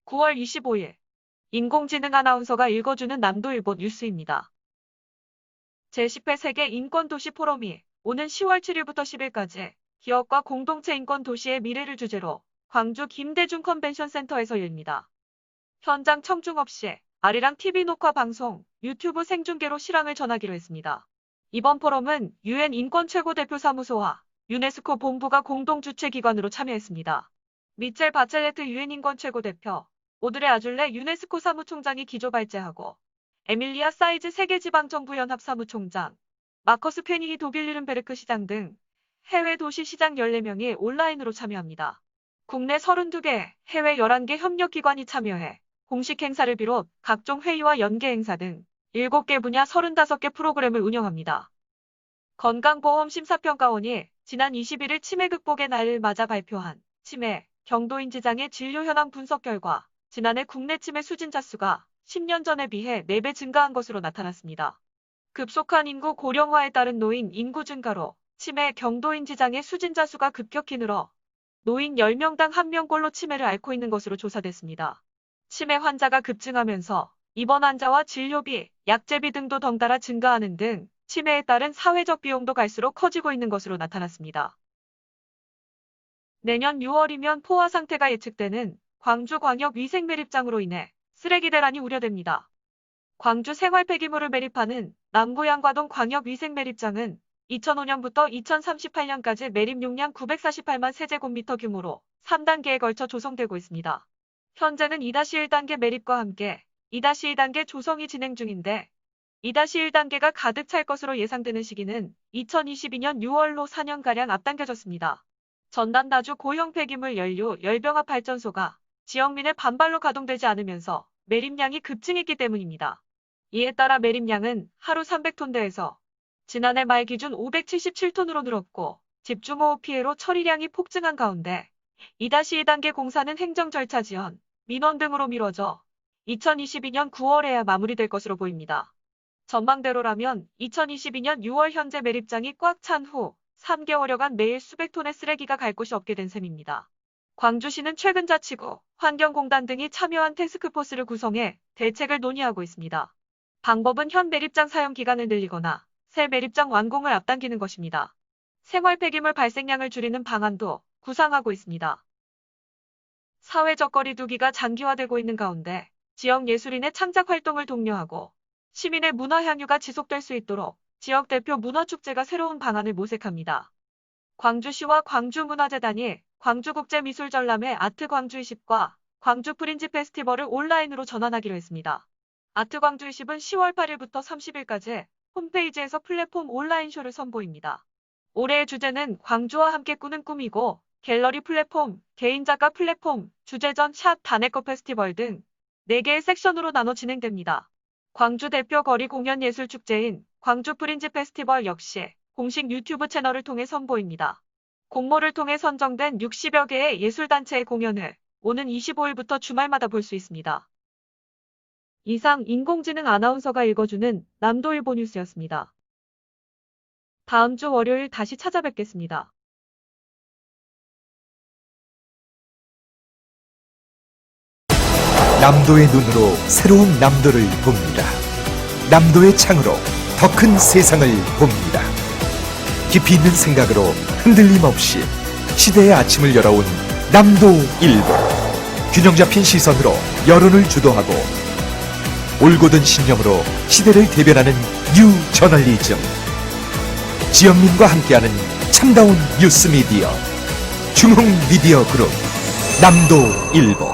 9월 25일 인공지능 아나운서가 읽어주는 남도일보 뉴스입니다. 제10회 세계 인권도시 포럼이 오는 10월 7일부터 10일까지 기업과 공동체 인권 도시의 미래를 주제로 광주 김대중 컨벤션 센터에서 열립니다. 현장 청중 없이 아리랑 TV 녹화 방송, 유튜브 생중계로 실황을 전하기로 했습니다. 이번 포럼은 UN 인권 최고대표사무소와 유네스코 본부가 공동 주최기관으로 참여했습니다. 미첼 바첼레트 UN 인권 최고대표, 오드레 아줄레 유네스코 사무총장이 기조 발제하고 에밀리아 사이즈 세계지방정부연합 사무총장, 마커스 페니히 도빌리른베르크 시장 등 해외 도시 시장 14명이 온라인으로 참여합니다. 국내 32개, 해외 11개 협력기관이 참여해 공식 행사를 비롯 각종 회의와 연계 행사 등 7개 분야 35개 프로그램을 운영합니다. 건강보험심사평가원이 지난 21일 치매 극복의 날을 맞아 발표한 치매, 경도인지장애 진료 현황 분석 결과 지난해 국내 치매 수진자 수가 10년 전에 비해 4배 증가한 것으로 나타났습니다. 급속한 인구 고령화에 따른 노인 인구 증가로 치매, 경도인지장애 수진자 수가 급격히 늘어 노인 10명당 1명꼴로 치매를 앓고 있는 것으로 조사됐습니다. 치매 환자가 급증하면서 입원 환자와 진료비, 약제비 등도 덩달아 증가하는 등 치매에 따른 사회적 비용도 갈수록 커지고 있는 것으로 나타났습니다. 내년 6월이면 포화 상태가 예측되는 광주광역 위생매립장으로 인해 쓰레기 대란이 우려됩니다. 광주 생활 폐기물을 매립하는 남구양과동 광역위생매립장은 2005년부터 2038년까지 매립 용량 948만 세제곱미터 규모로 3단계에 걸쳐 조성되고 있습니다. 현재는 2-1단계 매립과 함께 2-2단계 조성이 진행 중인데 2-1단계가 가득 찰 것으로 예상되는 시기는 2022년 6월로 4년가량 앞당겨졌습니다. 전단다주 고형 폐기물 연료 열병합 발전소가 지역민의 반발로 가동되지 않으면서 매립량이 급증했기 때문입니다. 이에 따라 매립량은 하루 300톤대에서 지난해 말 기준 577톤으로 늘었고 집중호우 피해로 처리량이 폭증한 가운데 2-2단계 공사는 행정 절차 지연, 민원 등으로 미뤄져 2022년 9월에야 마무리될 것으로 보입니다. 전망대로라면 2022년 6월 현재 매립장이 꽉 찬 후 3개월여간 매일 수백 톤의 쓰레기가 갈 곳이 없게 된 셈입니다. 광주시는 최근 자치구, 환경공단 등이 참여한 태스크포스를 구성해 대책을 논의하고 있습니다. 방법은 현 매립장 사용 기간을 늘리거나 새 매립장 완공을 앞당기는 것입니다. 생활 폐기물 발생량을 줄이는 방안도 구상하고 있습니다. 사회적 거리 두기가 장기화되고 있는 가운데 지역 예술인의 창작 활동을 독려하고 시민의 문화 향유가 지속될 수 있도록 지역 대표 문화축제가 새로운 방안을 모색합니다. 광주시와 광주문화재단이 광주국제미술전람회 아트광주20과 광주프린지 페스티벌을 온라인으로 전환하기로 했습니다. 아트광주20은 10월 8일부터 30일까지 홈페이지에서 플랫폼 온라인쇼를 선보입니다. 올해의 주제는 광주와 함께 꾸는 꿈이고 갤러리 플랫폼, 개인작가 플랫폼, 주제전 샵 다네커 페스티벌 등 4개의 섹션으로 나눠 진행됩니다. 광주 대표 거리 공연 예술 축제인 광주 프린지 페스티벌 역시 공식 유튜브 채널을 통해 선보입니다. 공모를 통해 선정된 60여 개의 예술단체의 공연을 오는 25일부터 주말마다 볼 수 있습니다. 이상 인공지능 아나운서가 읽어주는 남도일보 뉴스였습니다. 다음 주 월요일 다시 찾아뵙겠습니다. 남도의 눈으로 새로운 남도를 봅니다. 남도의 창으로 더 큰 세상을 봅니다. 깊이 있는 생각으로 흔들림 없이 시대의 아침을 열어온 남도일보. 균형 잡힌 시선으로 여론을 주도하고 올곧은 신념으로 시대를 대변하는 뉴 저널리즘. 지역민과 함께하는 참다운 뉴스 미디어 중흥 미디어 그룹 남도일보.